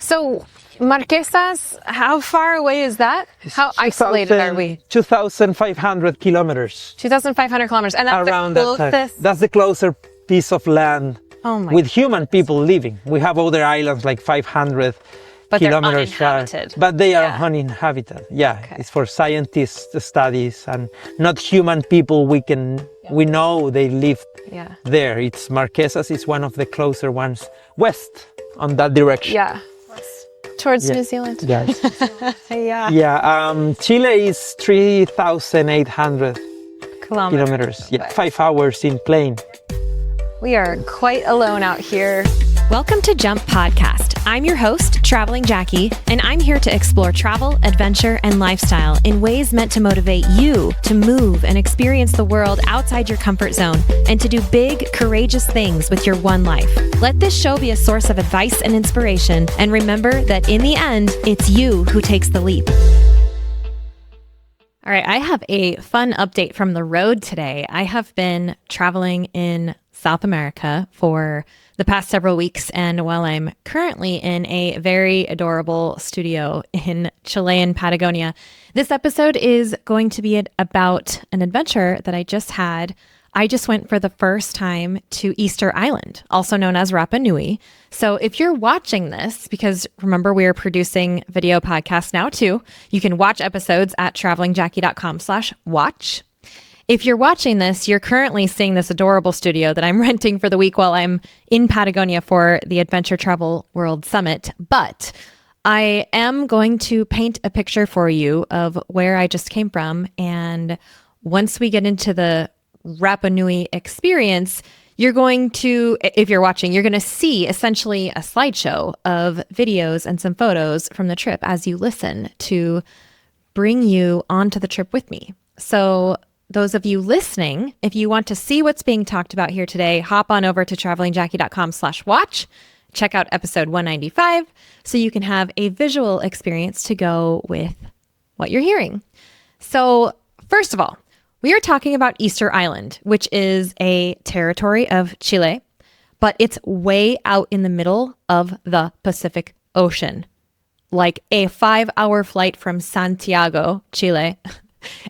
So Marquesas, how far away is that? How isolated are we? 2,500 kilometers. 2,500 kilometers. And that's around the closest? That's the closer piece of land with human people living. We have other islands like 500 kilometers far. But they are uninhabited. Yeah, okay. It's for scientists studies and not human people. We know they live there. It's Marquesas is one of the closer ones west on that direction. Yeah. Towards New Zealand. Yes. Chile is 3,800 kilometers. Yeah, 5 hours in plane. We are quite alone out here. Welcome to Jump Podcast. I'm your host, Traveling Jackie, and I'm here to explore travel, adventure, and lifestyle in ways meant to motivate you to move and experience the world outside your comfort zone and to do big, courageous things with your one life. Let this show be a source of advice and inspiration, and remember that in the end, it's you who takes the leap. All right, I have a fun update from the road today. I have been traveling in South America for the past several weeks, and while I'm currently in a very adorable studio in Chilean Patagonia, this episode is going to be about an adventure that I just had. I just went for the first time to Easter Island, also known as Rapa Nui. So if you're watching this, because remember we are producing video podcasts now too, you can watch episodes at travelingjackie.com/watch. If you're watching this, you're currently seeing this adorable studio that I'm renting for the week while I'm in Patagonia for the Adventure Travel World Summit. But I am going to paint a picture for you of where I just came from. And once we get into the Rapa Nui experience, you're going to, if you're watching, you're going to see essentially a slideshow of videos and some photos from the trip as you listen to bring you onto the trip with me. So those of you listening, if you want to see what's being talked about here today, hop on over to travelingjackie.com/watch. Check out episode 195 so you can have a visual experience to go with what you're hearing. So first of all, we are talking about Easter Island, which is a territory of Chile, but it's way out in the middle of the Pacific Ocean, like a 5-hour flight from Santiago, Chile.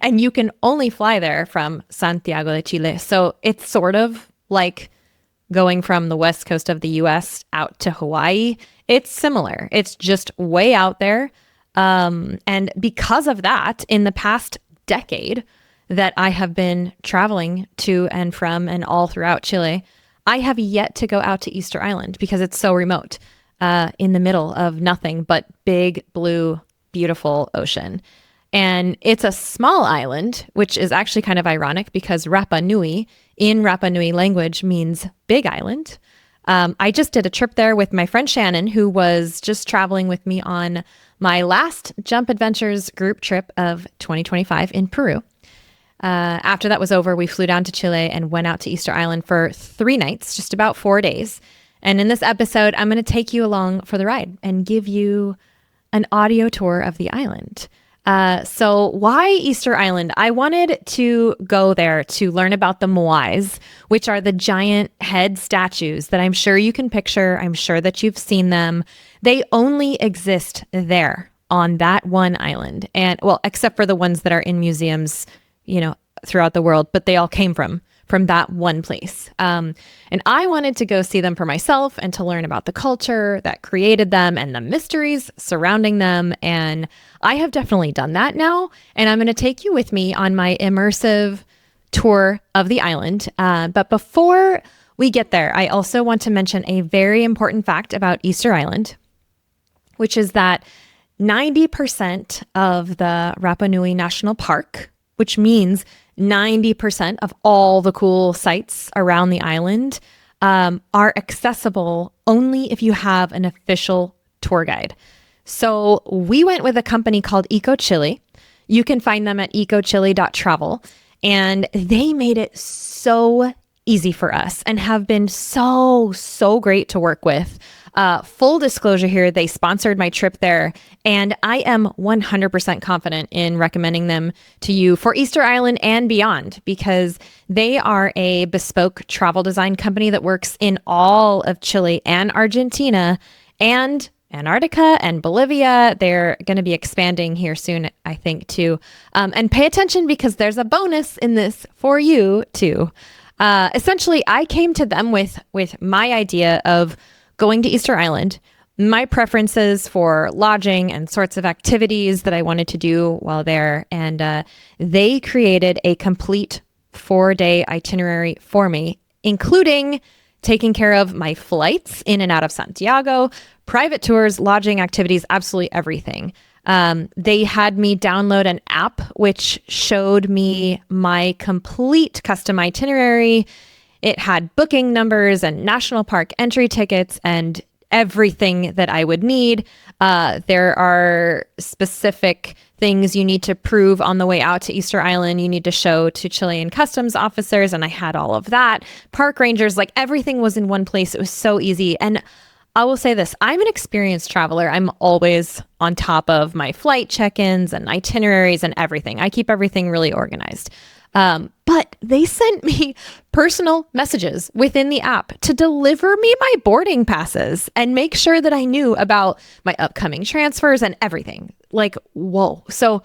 And you can only fly there from Santiago de Chile. So it's sort of like going from the west coast of the US out to Hawaii. It's similar. It's just way out there. And because of that, in the past decade that I have been traveling to and from and all throughout Chile, I have yet to go out to Easter Island because it's so remote, in the middle of nothing but big, blue, beautiful ocean. And it's a small island, which is actually kind of ironic because Rapa Nui in Rapa Nui language means big island. I just did a trip there with my friend Shannon, who was just traveling with me on my last Jump Adventures group trip of 2025 in Peru. After that was over, we flew down to Chile and went out to Easter Island for 3 nights, just about 4 days. And in this episode, I'm going to take you along for the ride and give you an audio tour of the island. So why Easter Island? I wanted to go there to learn about the Moais, which are the giant head statues that I'm sure you can picture. I'm sure that you've seen them. They only exist there on that one island. And well, except for the ones that are in museums, throughout the world, but they all came from that one place. And I wanted to go see them for myself and to learn about the culture that created them and the mysteries surrounding them. And I have definitely done that now. And I'm going to take you with me on my immersive tour of the island. But before we get there, I also want to mention a very important fact about Easter Island, which is that 90% of the Rapa Nui National Park, which means 90% of all the cool sites around the island are accessible only if you have an official tour guide. So we went with a company called EcoChile. You can find them at ecochile.travel. And they made it so easy for us and have been so great to work with. Full disclosure here, they sponsored my trip there, and I am 100% confident in recommending them to you for Easter Island and beyond because they are a bespoke travel design company that works in all of Chile and Argentina and Antarctica and Bolivia. They're going to be expanding here soon, I think, too. And pay attention because there's a bonus in this for you too. Essentially, I came to them with my idea of going to Easter Island, my preferences for lodging and sorts of activities that I wanted to do while there. And they created a complete 4-day itinerary for me, including taking care of my flights in and out of Santiago, private tours, lodging activities, absolutely everything. They had me download an app which showed me my complete custom itinerary. It had booking numbers and national park entry tickets and everything that I would need. There are specific things you need to prove on the way out to Easter Island. You need to show to Chilean customs officers, and I had all of that. Park rangers, like everything was in one place. It was so easy. And I will say this, I'm an experienced traveler. I'm always on top of my flight check-ins and itineraries and everything. I keep everything really organized. But they sent me personal messages within the app to deliver me my boarding passes and make sure that I knew about my upcoming transfers and everything. Like, whoa. So,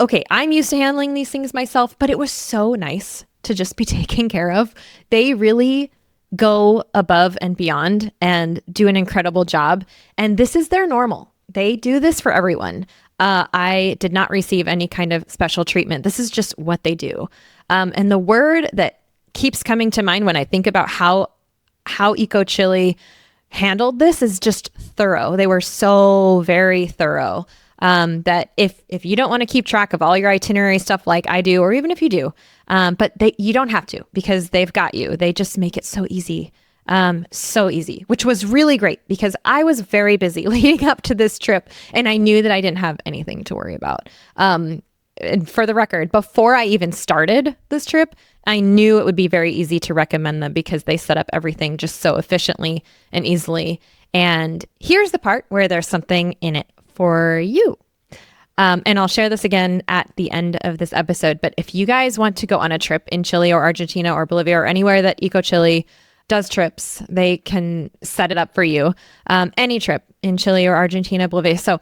okay, I'm used to handling these things myself, but it was so nice to just be taken care of. They really go above and beyond and do an incredible job. And this is their normal. They do this for everyone. I did not receive any kind of special treatment. This is just what they do. And the word that keeps coming to mind when I think about how Eco Chile handled this is just thorough. They were so very thorough that if you don't want to keep track of all your itinerary stuff like I do, or even if you do, but you don't have to because they've got you. They just make it so easy. So easy, which was really great because I was very busy leading up to this trip and I knew that I didn't have anything to worry about. And for the record, before I even started this trip, I knew it would be very easy to recommend them because they set up everything just so efficiently and easily. And here's the part where there's something in it for you. And I'll share this again at the end of this episode. But if you guys want to go on a trip in Chile or Argentina or Bolivia or anywhere that Eco Chile does trips, they can set it up for you. Any trip in Chile or Argentina, Bolivia. So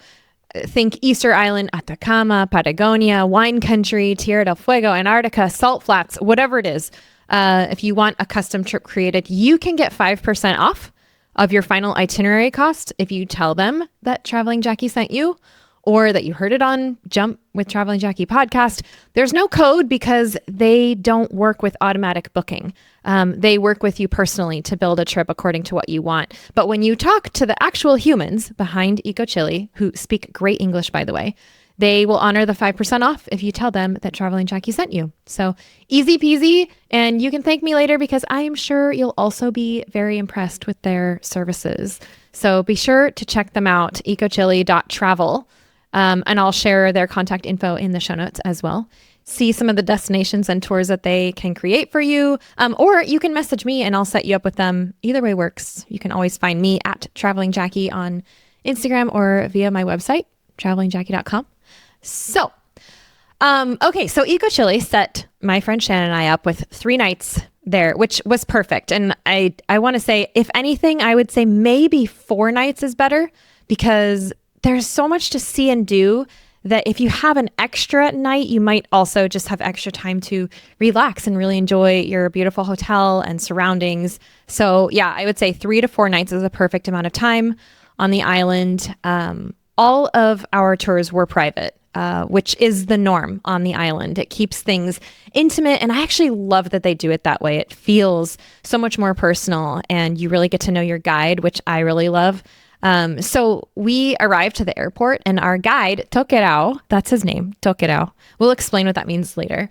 think Easter Island, Atacama, Patagonia, wine country, Tierra del Fuego, Antarctica, salt flats, whatever it is. If you want a custom trip created, you can get 5% off of your final itinerary cost if you tell them that Traveling Jackie sent you or that you heard it on Jump with Traveling Jackie podcast. There's no code because they don't work with automatic booking. They work with you personally to build a trip according to what you want. But when you talk to the actual humans behind Eco Chile, who speak great English, by the way, they will honor the 5% off if you tell them that Traveling Jackie sent you. So easy peasy. And you can thank me later because I am sure you'll also be very impressed with their services. So be sure to check them out, ecochile.travel. And I'll share their contact info in the show notes as well. See some of the destinations and tours that they can create for you. Or you can message me and I'll set you up with them. Either way works. You can always find me at Traveling Jackie on Instagram or via my website, travelingjackie.com. So, okay. So Eco Chile set my friend Shannon and I up with 3 nights there, which was perfect. And I want to say, if anything, I would say maybe 4 nights is better because there's so much to see and do that if you have an extra night, you might also just have extra time to relax and really enjoy your beautiful hotel and surroundings. So yeah, I would say 3 to 4 nights is a perfect amount of time on the island. All of our tours were private, which is the norm on the island. It keeps things intimate. And I actually love that they do it that way. It feels so much more personal and you really get to know your guide, which I really love. So we arrived to the airport and our guide, Tokerao, that's his name, Tokerao. We'll explain what that means later.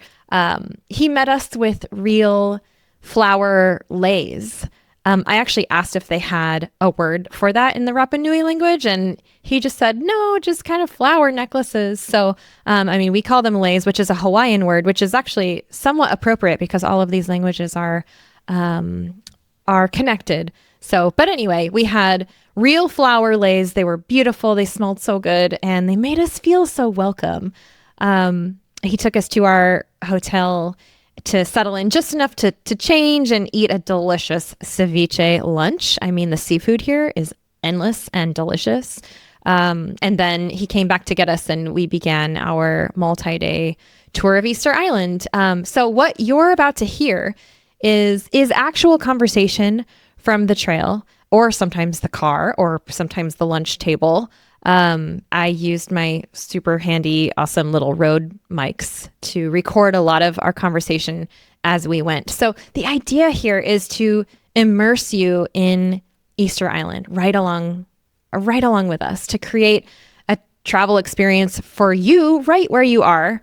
He met us with real flower leis. I actually asked if they had a word for that in the Rapa Nui language, and he just said, no, just kind of flower necklaces. So, we call them leis, which is a Hawaiian word, which is actually somewhat appropriate because all of these languages are connected. So, but anyway, we had real flower leis. They were beautiful. They smelled so good and they made us feel so welcome. He took us to our hotel to settle in just enough to change and eat a delicious ceviche lunch. I mean, the seafood here is endless and delicious. And then he came back to get us, and we began our multi-day tour of Easter Island. So what you're about to hear is actual conversation from the trail, or sometimes the car, or sometimes the lunch table. I used my super handy, awesome little Rode mics to record a lot of our conversation as we went. So the idea here is to immerse you in Easter Island right along with us, to create a travel experience for you right where you are.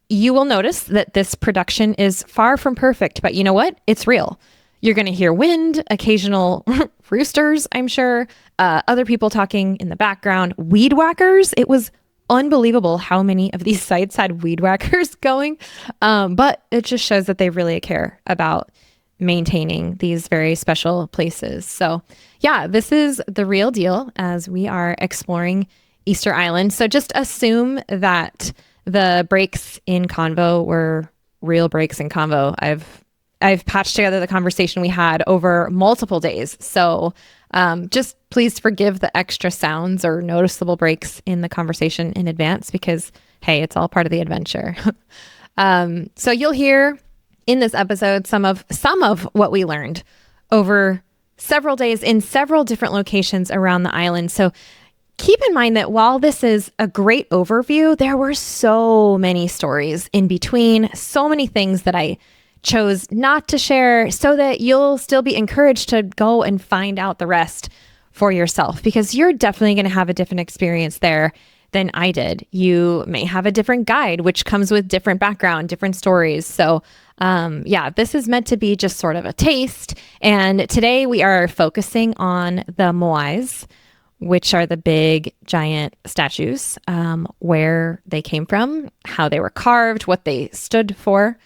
You will notice that this production is far from perfect, but you know what? It's real. You're going to hear wind, occasional roosters, I'm sure, other people talking in the background, weed whackers. It was unbelievable how many of these sites had weed whackers going. But it just shows that they really care about maintaining these very special places. So yeah, this is the real deal as we are exploring Easter Island. So just assume that the breaks in convo were real breaks in convo. I've patched together the conversation we had over multiple days. So just please forgive the extra sounds or noticeable breaks in the conversation in advance, because hey, it's all part of the adventure. So you'll hear in this episode some of what we learned over several days in several different locations around the island. So keep in mind that while this is a great overview, there were so many stories in between, so many things that I chose not to share, so that you'll still be encouraged to go and find out the rest for yourself, because you're definitely going to have a different experience there than I did. You may have a different guide, which comes with different background, different stories. So yeah, this is meant to be just sort of a taste. And today we are focusing on the Moais, which are the big giant statues, where they came from, how they were carved, what they stood for,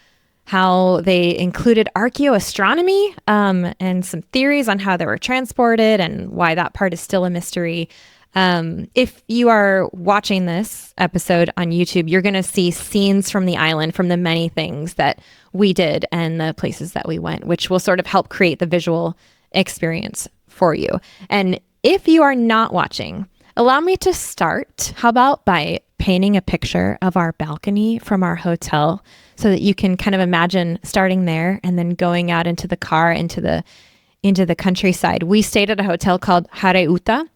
how they included archaeoastronomy, and some theories on how they were transported and why that part is still a mystery. If you are watching this episode on YouTube, you're going to see scenes from the island, from the many things that we did and the places that we went, which will sort of help create the visual experience for you. And if you are not watching, allow me to start, how about by painting a picture of our balcony from our hotel, so that you can kind of imagine starting there and then going out into the car, into the countryside. We stayed at a hotel called Hareuta,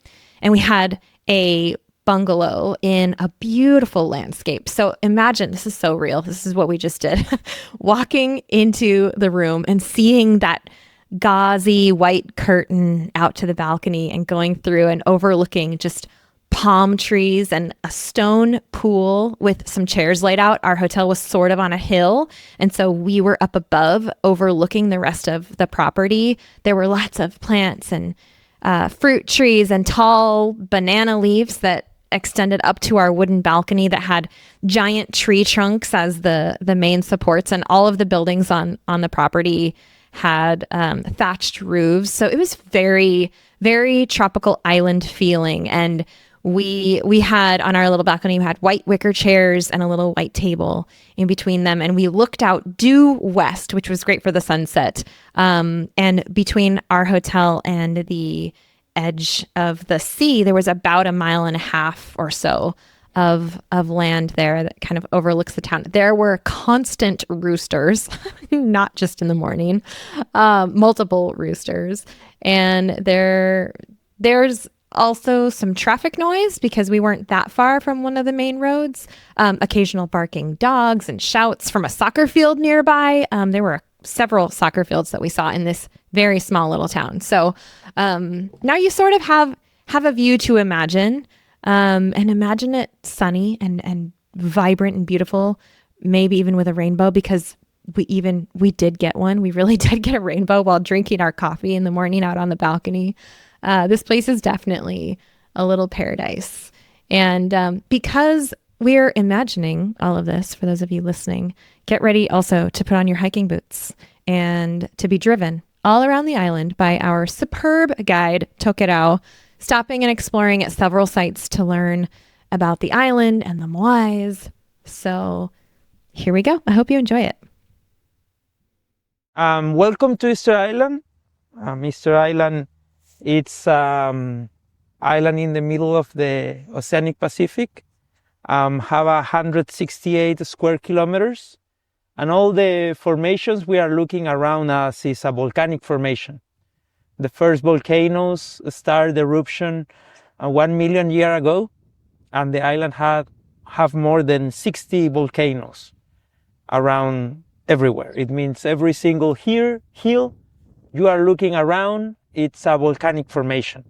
and we had a bungalow in a beautiful landscape. So imagine, this is so real. This is what we just did. Walking into the room and seeing that gauzy white curtain out to the balcony and going through and overlooking just palm trees and a stone pool with some chairs laid out. Our hotel was sort of on a hill, and so we were up above overlooking the rest of the property. There were lots of plants and fruit trees and tall banana leaves that extended up to our wooden balcony that had giant tree trunks as the main supports, and all of the buildings on the property had thatched roofs. So it was very, very tropical island feeling. And we had on our little balcony, we had white wicker chairs and a little white table in between them. And we looked out due west, which was great for the sunset. And between our hotel and the edge of the sea, there was about 1.5 miles or so of land there that kind of overlooks the town. There were constant roosters, not just in the morning, multiple roosters. And there's also some traffic noise because we weren't that far from one of the main roads. Occasional barking dogs and shouts from a soccer field nearby. There were several soccer fields that we saw in this very small little town. So now you sort of have a view to imagine, and imagine it sunny and vibrant and beautiful, maybe even with a rainbow, because we did get one. We really did get a rainbow while drinking our coffee in the morning out on the balcony. This place is definitely a little paradise. And because we're imagining all of this, for those of you listening, get ready also to put on your hiking boots and to be driven all around the island by our superb guide, Tokerao, stopping and exploring at several sites to learn about the island and the Moais. So here we go. I hope you enjoy it. Welcome to Easter Island. Easter Island It's island in the middle of the Oceanic Pacific. Have 168 square kilometers. And all the formations we are looking around us is a volcanic formation. The first volcanoes started eruption 1 million years ago, and the island have more than 60 volcanoes around everywhere. It means every single hill you are looking around, it's a volcanic formation.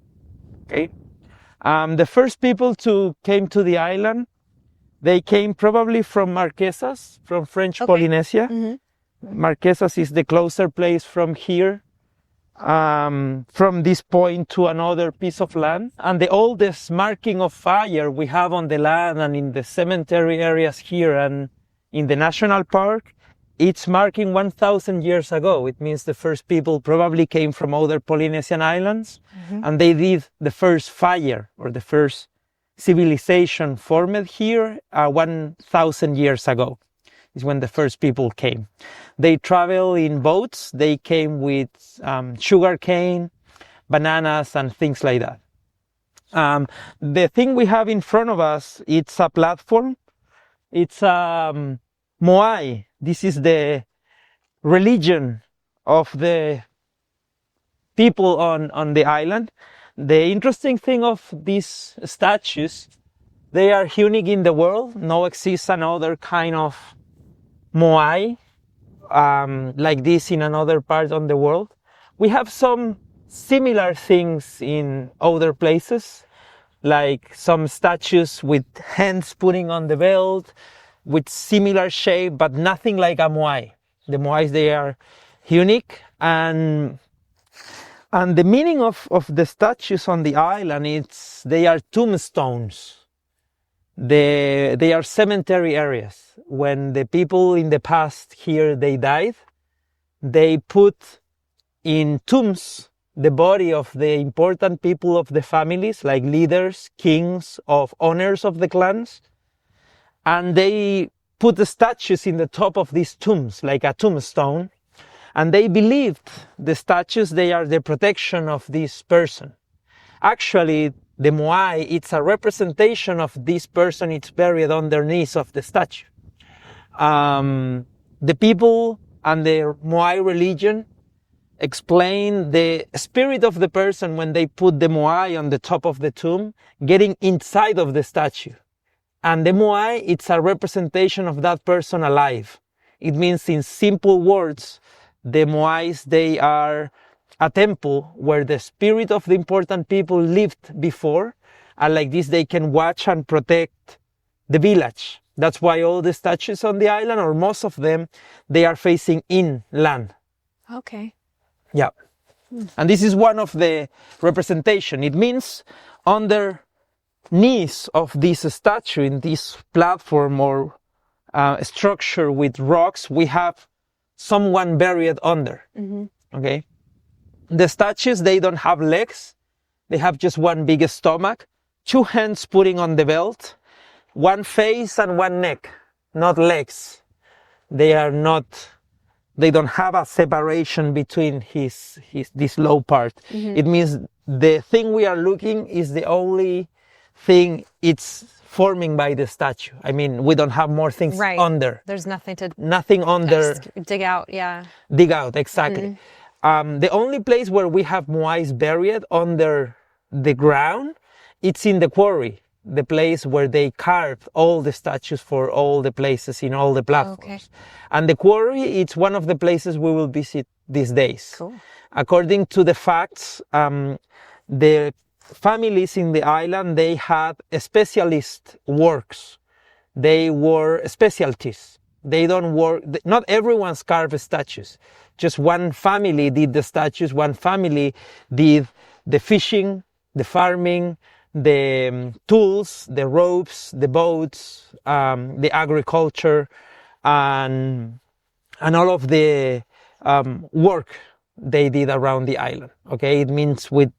Okay. The first people came to the island, they came probably from Marquesas, from French Polynesia. Mm-hmm. Marquesas is the closer place from here, from this point to another piece of land. And the oldest marking of fire we have on the land and in the cemetery areas here and in the national park, it's marking 1,000 years ago. It means the first people probably came from other Polynesian islands, mm-hmm. and they did the first fire or the first civilization formed here 1,000 years ago. Is when the first people came. They travel in boats. They came with sugar cane, bananas, and things like that. The thing we have in front of us, it's a platform. It's Moais. This is the religion of the people on the island. The interesting thing of these statues, they are unique in the world. No exists another kind of Moais like this in another part of the world. We have some similar things in other places, like some statues with hands putting on the belt, with similar shape, but nothing like a Moais. The Moais, they are unique, and the meaning of the statues on the island, they are tombstones. They are cemetery areas. When the people in the past here, they died, they put in tombs the body of the important people of the families, like leaders, kings, of owners of the clans, and they put the statues in the top of these tombs, like a tombstone, and they believed the statues, they are the protection of this person. Actually, the Moais, it's a representation of this person, it's buried underneath of the statue. The people and the Moais religion explain the spirit of the person when they put the Moais on the top of the tomb, getting inside of the statue. And the Moais, it's a representation of that person alive. It means, in simple words, the Moais, they are a temple where the spirit of the important people lived before, and like this they can watch and protect the village. That's why all the statues on the island, or most of them, they are facing inland. Okay. Yeah. And this is one of the representation. It means underneath of this statue, in this platform or structure with rocks, we have someone buried under. Mm-hmm. Okay. The statues, they don't have legs. They have just one big stomach, two hands putting on the belt, one face and one neck, not legs. They don't have a separation between this low part. Mm-hmm. It means the thing we are looking is the only thing it's forming by the statue. I mean, we don't have more things under. There's nothing under. Dig out, yeah. Dig out, exactly. Mm-hmm. The only place where we have Moais buried under the ground, it's in the quarry, the place where they carved all the statues for all the places in all the platforms. Okay. And the quarry, it's one of the places we will visit these days. Cool. According to the facts, the families in the island, they had specialist works. They were specialties. They don't work, not everyone's carved statues. Just one family did the statues, one family did the fishing, the farming, the tools, the ropes, the boats, the agriculture, and all of the work they did around the island. Okay, it means with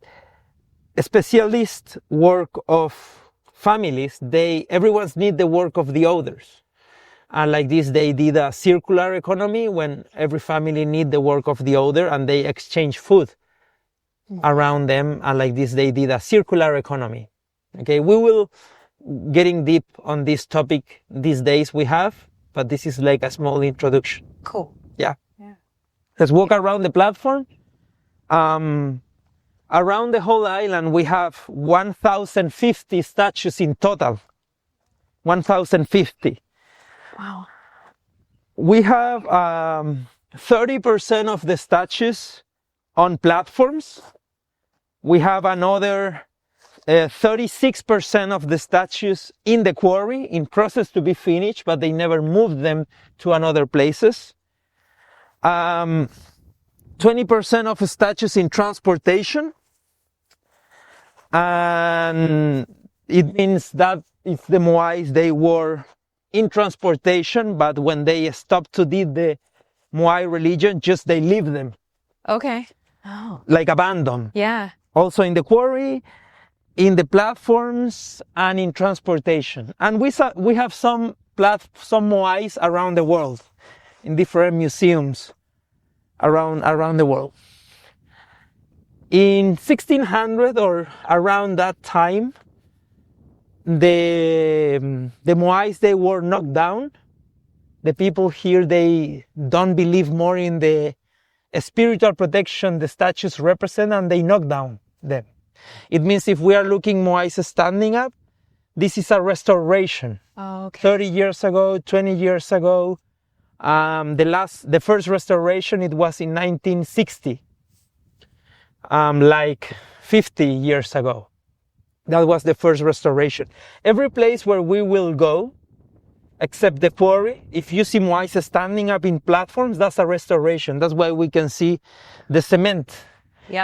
specialist work of families, everyone's need the work of the others. And like this, they did a circular economy when every family need the work of the other, and they exchange food around them. And like this, they did a circular economy. Okay, we will getting deep on this topic these days but this is like a small introduction. Cool. Yeah. Let's walk around the platform. Around the whole island, we have 1,050 statues in total. 1,050. Wow. We have 30% of the statues on platforms. We have another 36% of the statues in the quarry, in process to be finished, but they never moved them to another places. 20% of statues in transportation. And it means that if the Moais, they were in transportation, but when they stopped to do the Moai religion, just they leave them. Okay. Oh. Like abandoned. Yeah. Also in the quarry, in the platforms, and in transportation. And we have some Moais around the world, in different museums around the world. In 1600 or around that time, the Moais, they were knocked down. The people here, they don't believe more in the spiritual protection the statues represent, and they knock down them. It means if we are looking Moais standing up, this is a restoration. Oh, okay. 30 years ago, 20 years ago. The first restoration, it was in 1960. Like 50 years ago. That was the first restoration. Every place where we will go, except the quarry, if you see Moais standing up in platforms, that's a restoration. That's why we can see the cement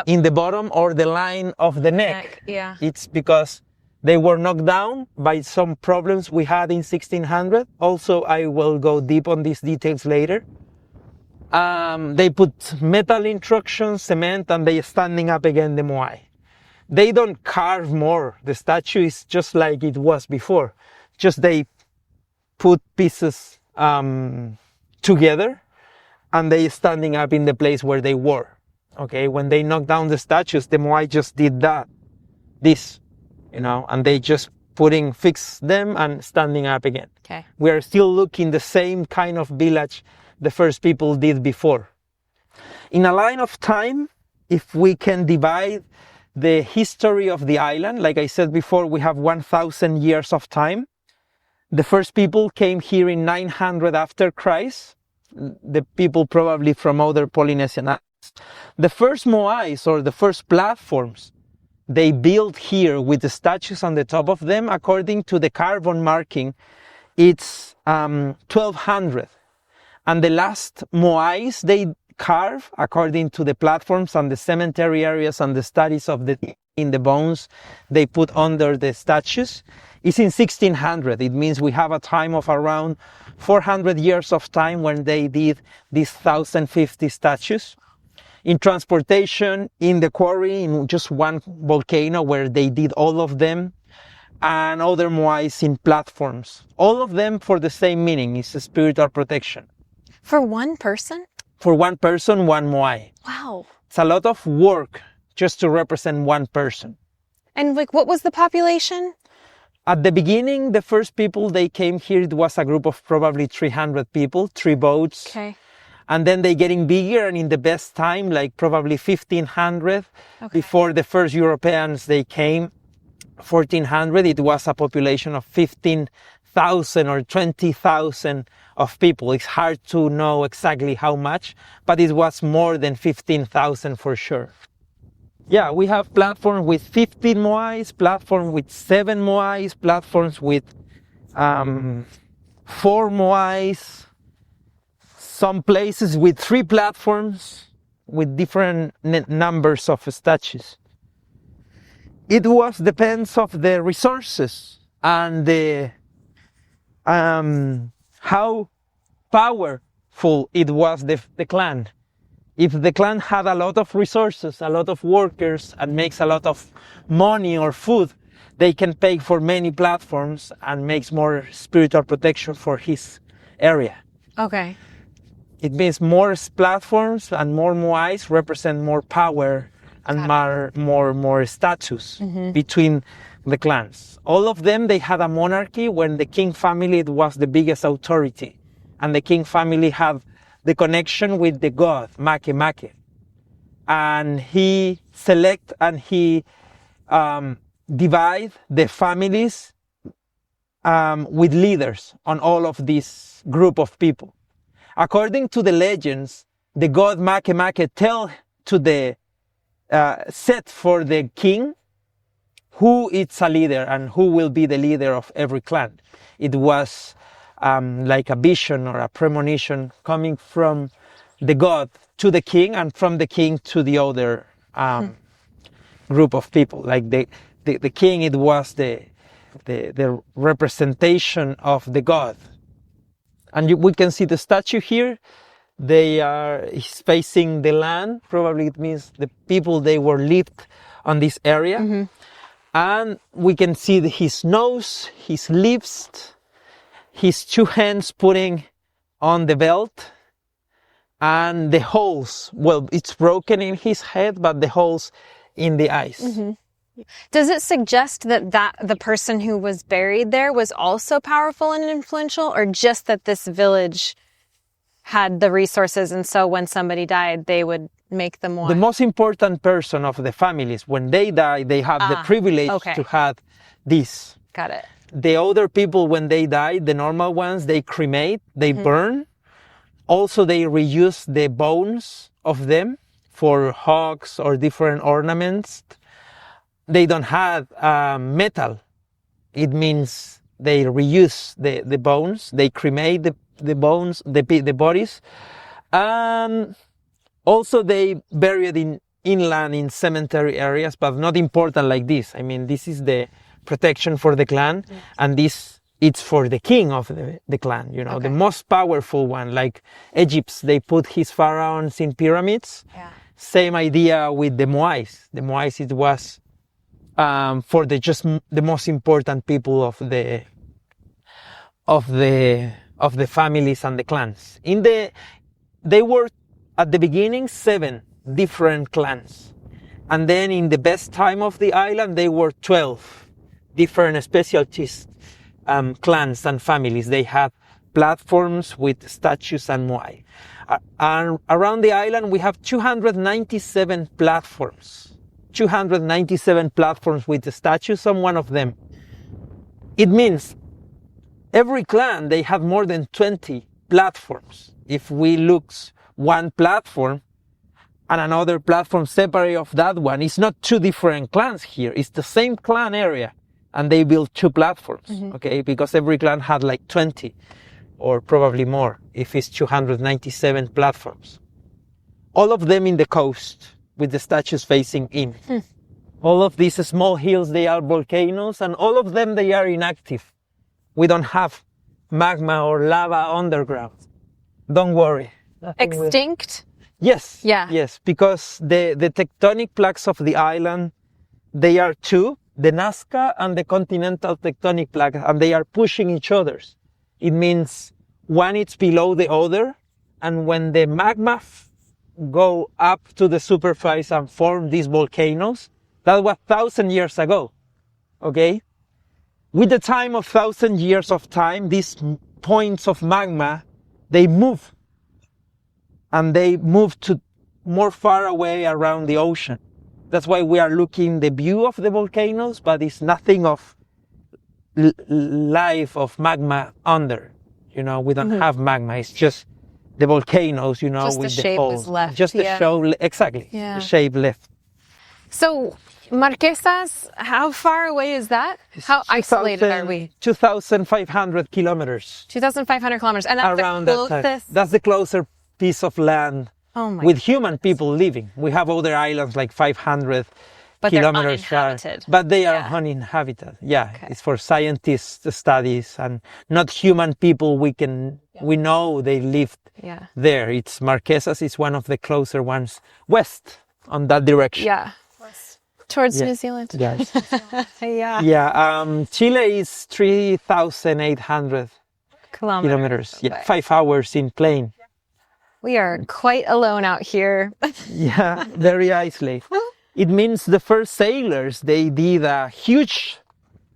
in the bottom or the line of the neck. Yeah. It's because they were knocked down by some problems we had in 1600. Also, I will go deep on these details later. They put metal instructions, cement, and they standing up again the Moai. They don't carve more. The statue is just like it was before. Just they put pieces together, and they standing up in the place where they were. Okay, when they knocked down the statues, the Moai just did this, and they just fix them and standing up again. Okay. We are still looking the same kind of village the first people did before. In a line of time, if we can divide the history of the island, like I said before, we have 1,000 years of time. The first people came here in 900 after Christ. The people probably from other Polynesian islands. The first Moais, or the first platforms, they built here with the statues on the top of them, according to the carbon marking, it's 1200. And the last Moais they carve, according to the platforms and the cemetery areas and the studies in the bones they put under the statues, is in 1600. It means we have a time of around 400 years of time when they did these 1,050 statues. In transportation, in the quarry, in just one volcano where they did all of them, and other Moais in platforms. All of them for the same meaning, is spiritual protection. For one person? For one person, one Moai. Wow. It's a lot of work just to represent one person. And what was the population? At the beginning, the first people they came here, it was a group of probably 300 people, 3 boats. Okay. And then they getting bigger, and in the best time, like probably 1,500. Okay. Before the first Europeans, they came, 1,400, it was a population of 15,000 or 20,000 of people. It's hard to know exactly how much, but it was more than 15,000 for sure. Yeah, we have platforms with 15 Moais, platforms with 7 Moais, platforms with 4 Moais, some places with 3 platforms with different numbers of statues. It depends of the resources and the how powerful it was the clan. If the clan had a lot of resources, a lot of workers, and makes a lot of money or food, they can pay for many platforms and makes more spiritual protection for his area. Okay. It means more platforms and more Moais represent more power and more status between the clans. All of them, they had a monarchy when the king family was the biggest authority. And the king family had the connection with the god, Make. And he select and he divide the families with leaders on all of this group of people. According to the legends, the god Make tell to the set for the king who is a leader and who will be the leader of every clan. It was like a vision or a premonition coming from the god to the king and from the king to the other group of people. Like the king, it was the representation of the god. And we can see the statue here. He's facing the land. Probably it means the people, they were lived on this area. And we can see his nose, his lips, his two hands putting on the belt, and the holes. Well, it's broken in his head, but the holes in the eyes. Does it suggest that the person who was buried there was also powerful and influential, or just that this village had the resources, and so when somebody died, they would make the Moais? The most important person of the families, when they die, they have the privilege to have this. Got it. The other people, when they die, the normal ones, they cremate, they burn. Also, they reuse the bones of them for hawks or different ornaments. They don't have metal. It means they reuse the bones. They cremate the bones, the bodies. Also, they bury it in inland in cemetery areas, but not important like this. I mean, this is the protection for the clan, and this it's for the king of the clan, you know, the most powerful one. Like Egypt, they put his pharaohs in pyramids. Same idea with the Moais. The Moais, it was for the most important people of the families and the clans. They were at the beginning 7 different clans, and then in the best time of the island, they were 12 different specialties, clans and families. They had platforms with statues and Moais. And around the island, we have 297 platforms. 297 platforms with the statues on one of them. It means every clan, they have more than 20 platforms. If we look one platform and another platform separate of that one, it's not 2 different clans here. It's the same clan area. And they built 2 platforms, okay? Because every clan had like 20 or probably more if it's 297 platforms. All of them in the coast with the statues facing in. All of these small hills, they are volcanoes, and all of them, they are inactive. We don't have magma or lava underground. Don't worry. Extinct? Yes. Yeah. Yes, because the tectonic plaques of the island, they are 2. The Nazca and the continental tectonic plate, and they are pushing each other. It means one is below the other, and when the magma go up to the superficie and form these volcanoes, that was 1,000 years ago, okay? With the time of 1,000 years of time, these points of magma, they move, and they move to more far away around the ocean. That's why we are looking the view of the volcanoes, but it's nothing of life of magma under. You know, we don't have magma. It's just the volcanoes, you know, just with the shape is left. Just the show, exactly. The shape left. So, Marquesas, how far away is that? How isolated are we? 2,500 kilometers. 2,500 kilometers. And that's around the closest? That's the closer piece of land with human people living. We have other islands like 500 kilometers far. But they are uninhabited. It's for scientists' studies and not human people. We know they lived there. It's Marquesas is one of the closer ones west on that direction. West. Towards New Zealand. Chile is 3,800 kilometers. 5 hours in plane. We are quite alone out here. Very isolated. it means the first sailors, they did a huge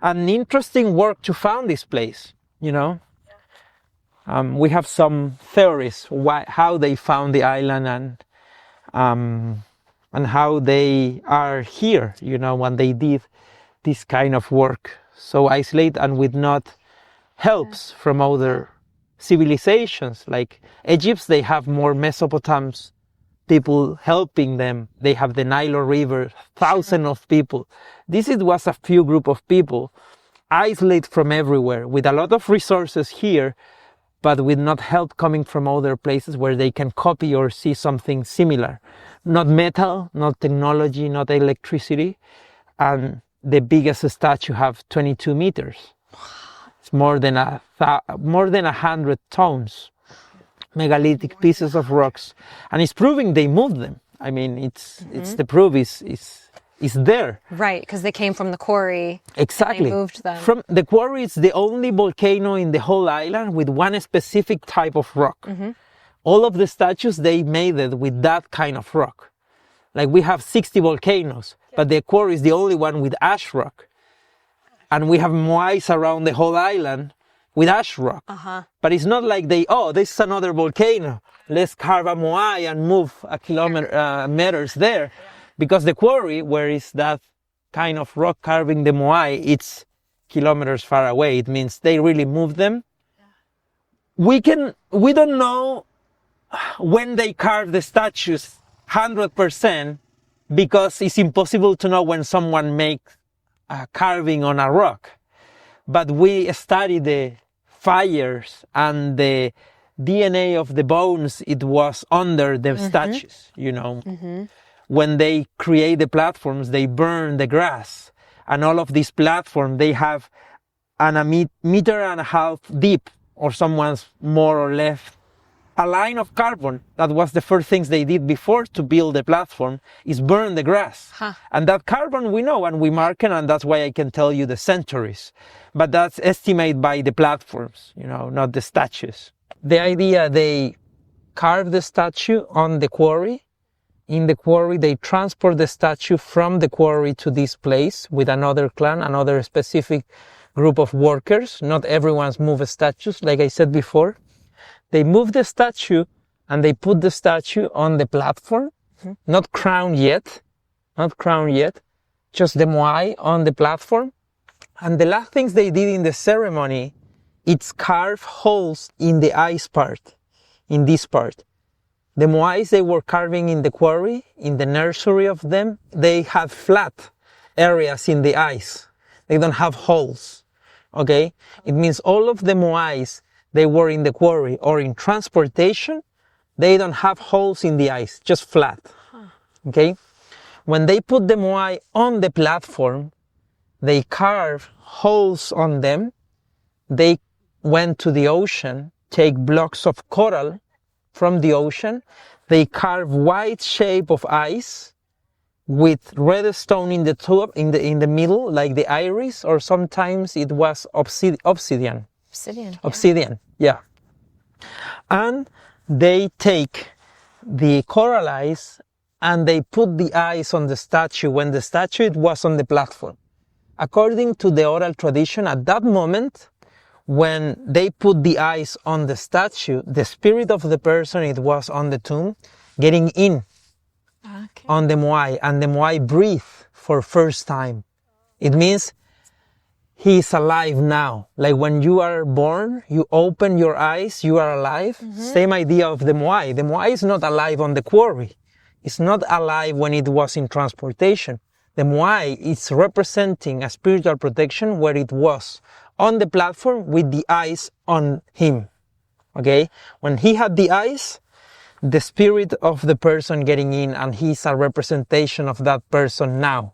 and interesting work to found this place, you know. We have some theories how they found the island and how they are here, you know, when they did this kind of work so isolated and with not helps from other civilizations. Like Egypt, they have more Mesopotamians people helping them. They have the Nile River, thousands of people. Was a few group of people isolated from everywhere with a lot of resources here, but with not help coming from other places where they can copy or see something similar. Not metal, not technology, not electricity. And the biggest statue have 22 meters. It's more than 100 tons. Megalithic pieces of rocks, and it's proving they moved them. I mean, it's the proof is there. Right, because they came from the quarry. Exactly. They moved them. From the quarry, it's the only volcano in the whole island with one specific type of rock. All of the statues, they made it with that kind of rock. Like we have 60 volcanoes, but the quarry is the only one with ash rock. And we have Moais around the whole island with ash rock. But it's not like this is another volcano. Let's carve a Moai and move a kilometer, meters there. Because the quarry, where is that kind of rock carving the Moai, it's kilometers far away. It means they really moved them. We don't know when they carved the statues 100% because it's impossible to know when someone makes a carving on a rock. But we study the fires and the DNA of the bones. It was under the statues, you know. When they create the platforms, they burn the grass. And all of these platforms, they have a meter and a half deep, or someone's more or less, a line of carbon. That was the first things they did before to build the platform, is burn the grass. And that carbon we know and we mark it, and that's why I can tell you the centuries. But that's estimated by the platforms, you know, not the statues. The idea, they carve the statue on the quarry. In the quarry, they transport the statue from the quarry to this place with another clan, another specific group of workers. Not everyone's move statues, like I said before. They move the statue and they put the statue on the platform, not crowned yet, just the Moai on the platform. And the last things they did in the ceremony, it's carve holes in the eyes part, in this part. The Moais, they were carving in the quarry, in the nursery of them, they have flat areas in the eyes. They don't have holes, okay? It means all of the Moais, they were in the quarry or in transportation, they don't have holes in the eyes, just flat, okay? When they put the Moai on the platform, they carve holes on them. They went to the ocean, take blocks of coral from the ocean. They carve white shape of eyes with red stone in the top, in the middle, like the iris, or sometimes it was obsidian. Obsidian, yeah. And they take the coral eyes and they put the eyes on the statue when the statue it was on the platform. According to the oral tradition, at that moment, when they put the eyes on the statue, the spirit of the person it was on the tomb, getting in on the Moai, and the Moai breathe for first time. It means he is alive now. Like when you are born, you open your eyes, you are alive. Same idea of the Moai. The Moai is not alive on the quarry. It's not alive when it was in transportation. The Moai is representing a spiritual protection where it was on the platform with the eyes on him. Okay? When he had the eyes, the spirit of the person getting in, and he's a representation of that person now.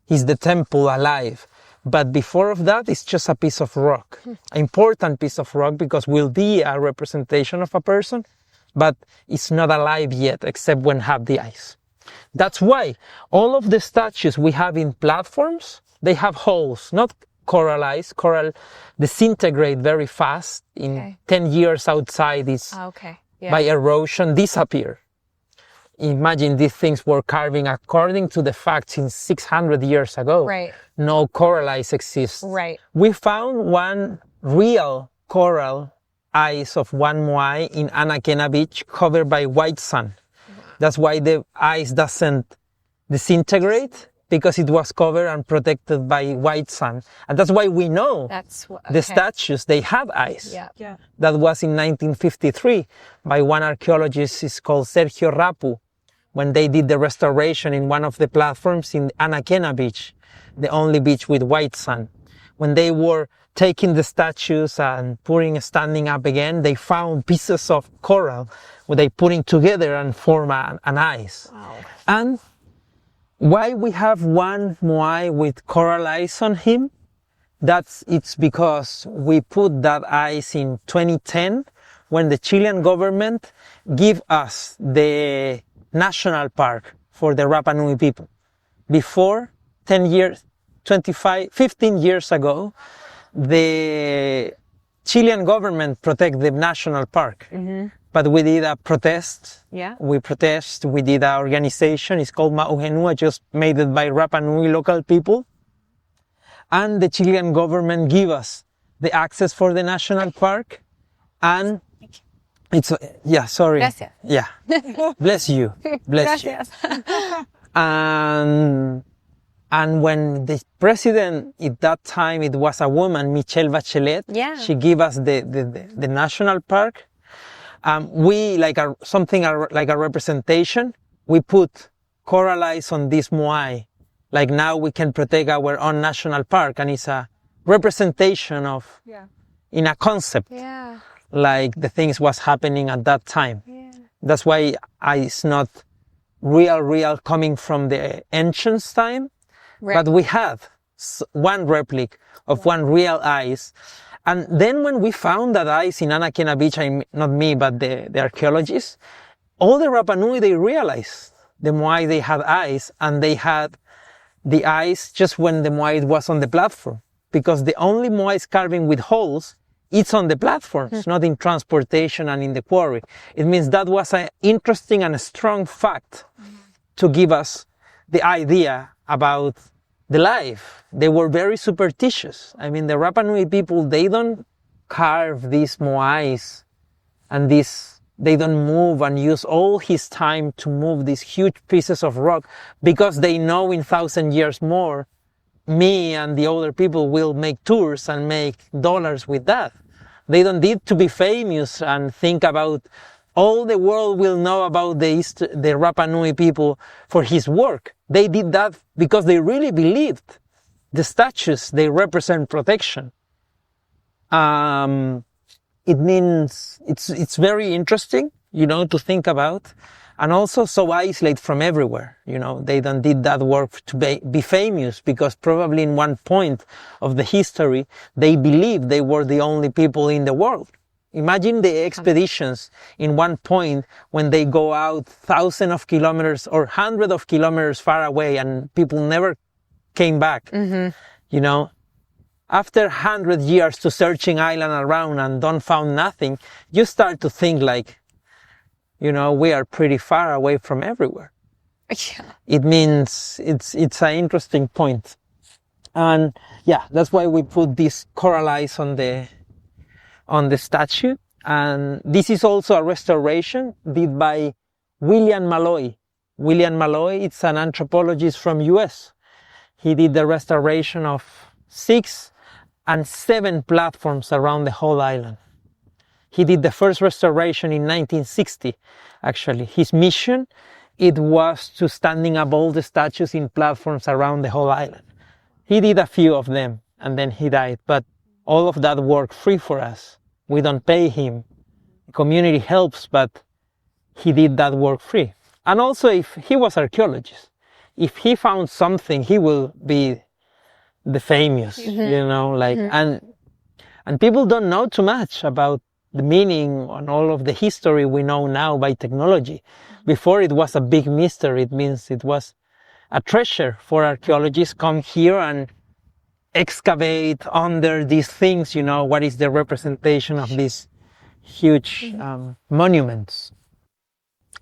He's the temple alive. But before of that, it's just a piece of rock. An important piece of rock because will be a representation of a person, but it's not alive yet except when have the eyes. That's why all of the statues we have in platforms, they have holes, not coral eyes. Coral disintegrate very fast. In 10 years outside is by erosion disappear. imagine these things were carving according to the facts in 600 years ago. Right. No coral eyes exist. Right. We found one real coral eyes of one moai in Anakena Beach covered by white sand. That's why the ice doesn't disintegrate, because it was covered and protected by white sand. And that's why we know the statues, they have eyes. Yeah. That was in 1953 by one archaeologist, it's called Sergio Rapu, when they did the restoration in one of the platforms in Anakena Beach, the only beach with white sand. When they were taking the statues and standing up again, they found pieces of coral where they putting together and form an ice. Wow. And why we have one moai with coral eyes on him? It's because we put that ice in 2010 when the Chilean government gave us the national park for the Rapa Nui people. Before 15 years ago, the Chilean government protect the national park. Mm-hmm. But we did a protest. Yeah. We did an organization. It's called Mauhenua, just made it by Rapa Nui local people. And the Chilean government gave us the access for the national park. And sorry. Gracias. Yeah. Bless you. Bless Gracias. you. And when the president at that time, it was a woman, Michelle Bachelet. Yeah. She gave us the national park. We, like a representation, we put coral eyes on this moai. Like now we can protect our own national park, and it's a representation of, in a concept, like the things was happening at that time. Yeah. That's why it's not real coming from the ancient time, but we have one replica of one real ice. And then when we found that ice in Anakena Beach, not me, but the archaeologists, all the Rapa Nui, they realized the moai, they had ice, and they had the ice just when the moai was on the platform. Because the only moai carving with holes, it's on the platforms, not in transportation and in the quarry. It means that was an interesting and a strong fact to give us the idea about the life. They were very superstitious. I mean, the Rapa Nui people, they don't carve these moais and they don't move and use all his time to move these huge pieces of rock, because they know in 1,000 years more, me and the other people will make tours and make dollars with that. They don't need to be famous and think about all the world will know about the Rapa Nui people for his work. They did that because they really believed the statues, they represent protection. It means it's very interesting, to think about, and also so isolated from everywhere. They don't did that work to be famous, because probably in one point of the history, they believed they were the only people in the world. Imagine the expeditions in one point when they go out thousands of kilometers or hundreds of kilometers far away and people never came back. Mm-hmm. After 100 years to searching island around and don't found nothing, you start to think like, we are pretty far away from everywhere. Yeah. It means it's an interesting point. And that's why we put this coral eyes on the statue. And this is also a restoration did by William Malloy. William Malloy, it's an anthropologist from US. He did the restoration of 6 and 7 platforms around the whole island. He did the first restoration in 1960, actually. His mission, it was to standing up all the statues in platforms around the whole island. He did a few of them, and then he died. But all of that work free for us. We don't pay him. The community helps, but he did that work free. And also, if he was an archaeologist, if he found something, he will be the famous, mm-hmm. And people don't know too much about the meaning and all of the history we know now by technology. Before, it was a big mystery. It means it was a treasure for archaeologists come here and excavate under these things, what is the representation of these huge monuments.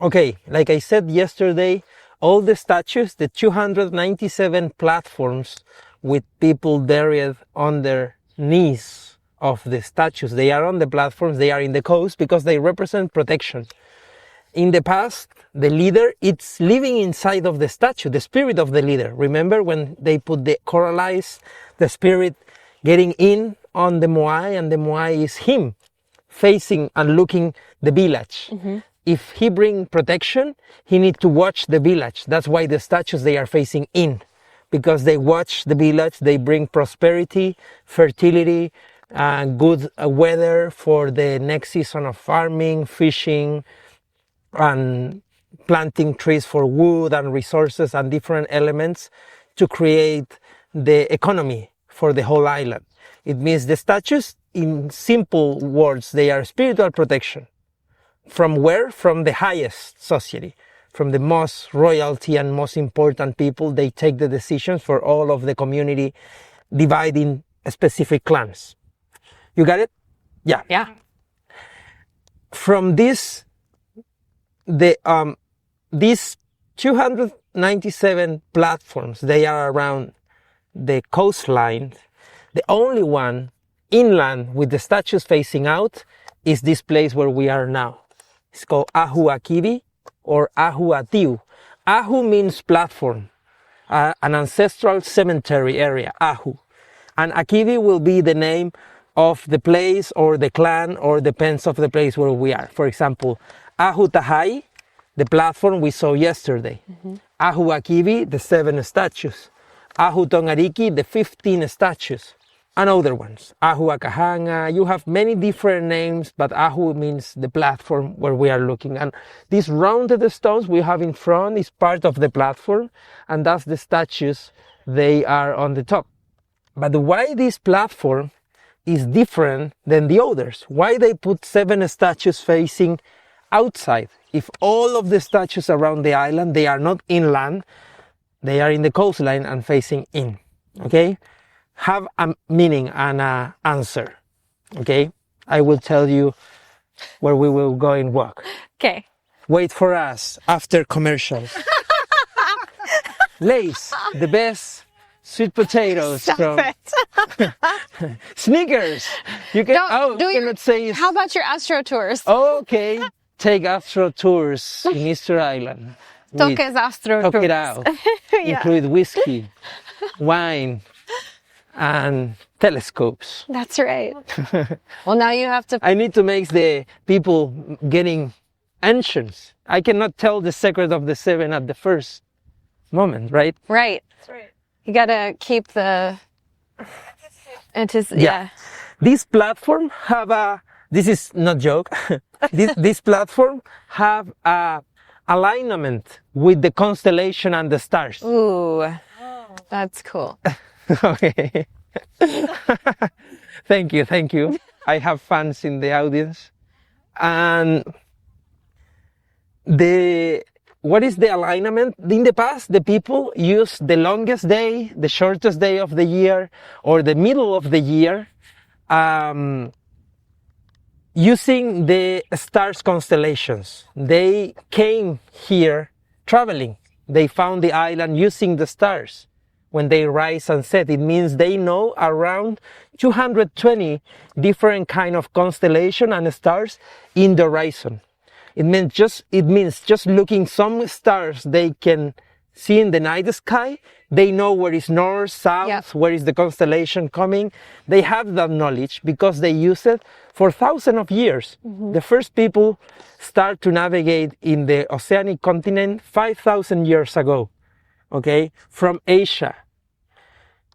Okay, like I said yesterday, all the statues, the 297 platforms with people buried on their knees of the statues, they are on the platforms, they are in the coast because they represent protection. In the past, the leader, it's living inside of the statue, the spirit of the leader. Remember when they put the coralize, the spirit getting in on the Moais, and the Moais is him facing and looking the village. If he bring protection, he need to watch the village. That's why the statues, they are facing in, because they watch the village, they bring prosperity, fertility, good weather for the next season of farming, fishing, and planting trees for wood and resources and different elements to create the economy for the whole island. It means the statues, in simple words, they are spiritual protection. From where? From the highest society, from the most royalty and most important people. They take the decisions for all of the community, dividing specific clans. You got it? Yeah. Yeah. From this, these 297 platforms, they are around the coastline. The only one inland with the statues facing out is this place where we are now. It's called Ahuakibi or Ahuatiu. Ahu means platform, an ancestral cemetery area, Ahu. And Akibi will be the name of the place or the clan, or depends of the place where we are. For example, Ahu Tahai, the platform we saw yesterday. Ahu Akibi, the 7 statues. Ahu Tongariki, the 15 statues. And other ones. Ahu Akahanga, you have many different names, but Ahu means the platform where we are looking. And these rounded stones we have in front is part of the platform, and that's the statues, they are on the top. But why this platform is different than the others? Why they put 7 statues facing outside? If all of the statues around the island, they are not inland, they are in the coastline and facing in, okay? Have a meaning and an answer, okay? I will tell you where we will go and walk. Okay. Wait for us after commercials. Lay's, the best sweet potatoes. Stop it. Snickers. You cannot say. How about your Astro tours? Okay, take Astro tours in Easter Island. Toques Astro Talk tours. it out. Yeah. Include whiskey, wine, and telescopes. That's right. Well, now you have to. I need to make the people getting ancients. I cannot tell the secret of the 7 at the first moment, right? Right. That's right. You gotta keep the. Yeah. This platform have a. This is not joke. this platform have a alignment with the constellation and the stars. Ooh, that's cool. Okay. Thank you. I have fans in the audience. And what is the alignment? In the past, the people used the longest day, the shortest day of the year, or the middle of the year, using the stars constellations. They came here traveling. They found the island using the stars. When they rise and set, it means they know around 220 different kind of constellation and stars in the horizon. It means just looking some stars they can see in the night sky. They know where is north, south, where is the constellation coming. They have that knowledge because they use it for thousands of years. The first people start to navigate in the oceanic continent 5,000 years ago. Okay, from Asia.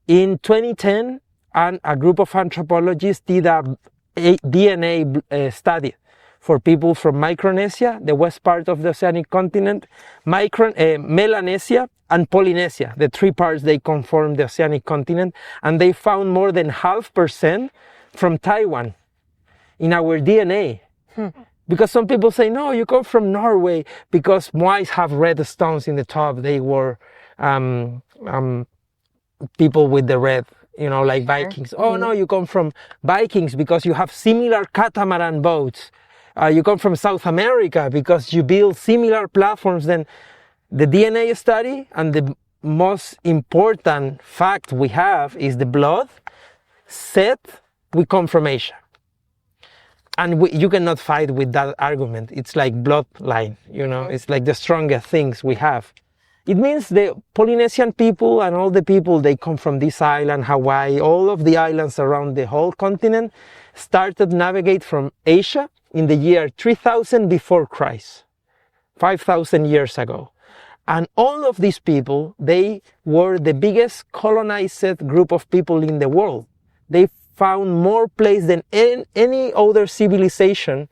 In 2010, a group of anthropologists did a DNA study for people from Micronesia, the west part of the oceanic continent, Melanesia, and Polynesia, the 3 parts they conform the oceanic continent, and they found more than 0.5% from Taiwan in our DNA. Because some people say, no, you come from Norway, because Moais have red stones in the top. They were people with the red, like Vikings. Oh no, you come from Vikings because you have similar catamaran boats. You come from South America because you build similar platforms. Then the DNA study, and the most important fact we have is the blood said we come from Asia. And you cannot fight with that argument. It's like bloodline, it's like the strongest things we have. It means the Polynesian people and all the people, they come from this island, Hawaii, all of the islands around the whole continent started navigate from Asia in the year 3000 before Christ, 5,000 years ago. And all of these people, they were the biggest colonized group of people in the world. They found more place than any other civilization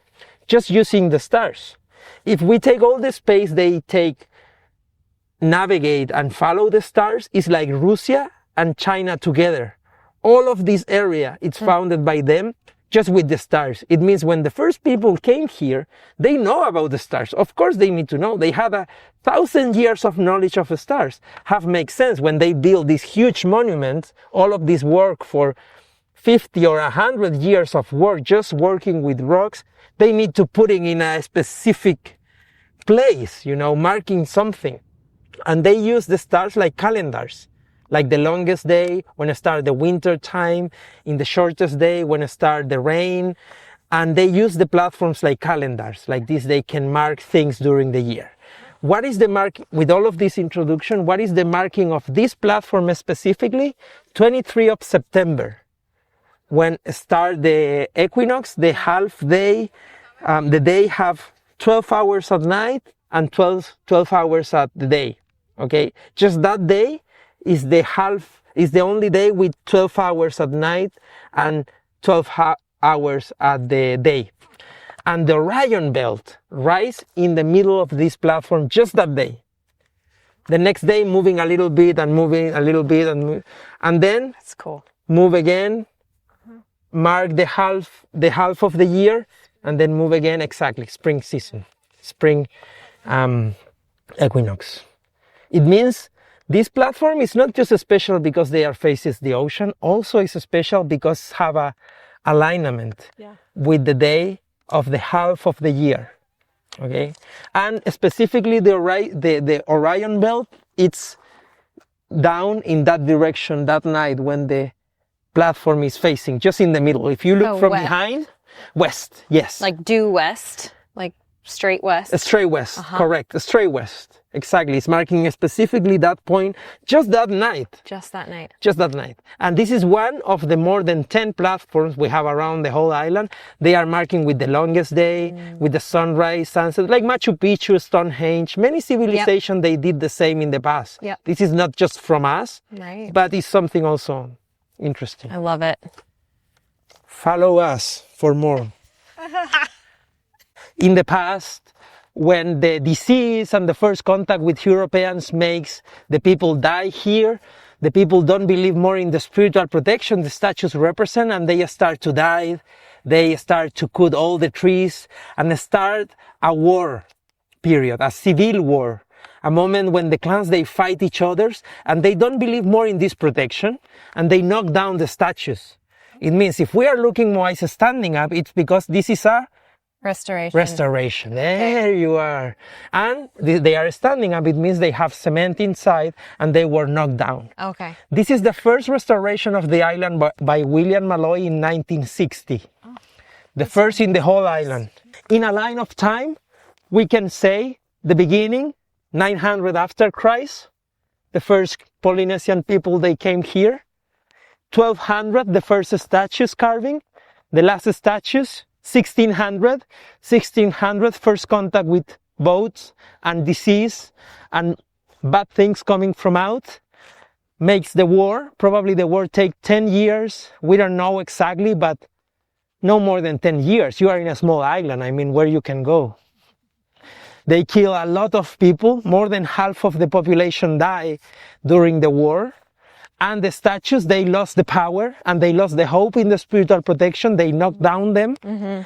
just using the stars. If we take all the space they take, navigate and follow the stars, it's like Russia and China together. All of this area, it's founded by them just with the stars. It means when the first people came here, they know about the stars. Of course they need to know. They had 1,000 years of knowledge of the stars. Have makes sense when they build these huge monuments, all of this work for 50 or 100 years of work, just working with rocks, they need to put it in a specific place, marking something. And they use the stars like calendars, like the longest day, when it starts the winter time, in the shortest day, when it starts the rain. And they use the platforms like calendars, like this, they can mark things during the year. What is the mark, with all of this introduction, what is the marking of this platform specifically? 23 of September. When start the equinox, the half day, the day have 12 hours at night and 12 hours at the day, okay? Just that day is the only day with 12 hours at night and 12 hours at the day. And the Orion belt rise in the middle of this platform just that day. The next day moving a little bit and moving a little bit and then that's cool. Move again. Mark the half of the year, and then move again, exactly, spring season, spring equinox. It means this platform is not just special because they are faces the ocean, also is special because have a alignment with the day of the half of the year, okay? And specifically the Orion belt, it's down in that direction that night when the platform is facing just in the middle. If you look from behind, west, yes. Like due west, like straight west? Straight west, correct. Straight west, exactly. It's marking specifically that point just that night. Just that night. Just that night. And this is one of the more than 10 platforms we have around the whole island. They are marking with the longest day, with the sunrise, sunset, like Machu Picchu, Stonehenge. Many civilizations, they did the same in the past. Yep. This is not just from us, but it's something also interesting. I love it. Follow us for more. In the past, when the disease and the first contact with Europeans makes the people die here, the people don't believe more in the spiritual protection the statues represent, and they start to die. They start to cut all the trees and start a war period, a civil war. A moment when the clans, they fight each other and they don't believe more in this protection and they knock down the statues. It means if we are looking Moais standing up, it's because this is a restoration. There you are. And they are standing up. It means they have cement inside and they were knocked down. Okay. This is the first restoration of the island by William Malloy in 1960. The first in the whole island. In a line of time, we can say the beginning, 900 after Christ, the first Polynesian people, they came here. 1200, the first statues carving. The last statues, 1600, first contact with boats and disease and bad things coming from out. Makes the war, probably the war take 10 years. We don't know exactly, but no more than 10 years. You are in a small island, I mean, where you can go. They kill a lot of people. More than half of the population died during the war. And the statues, they lost the power and they lost the hope in the spiritual protection. They knocked down them. Mm-hmm.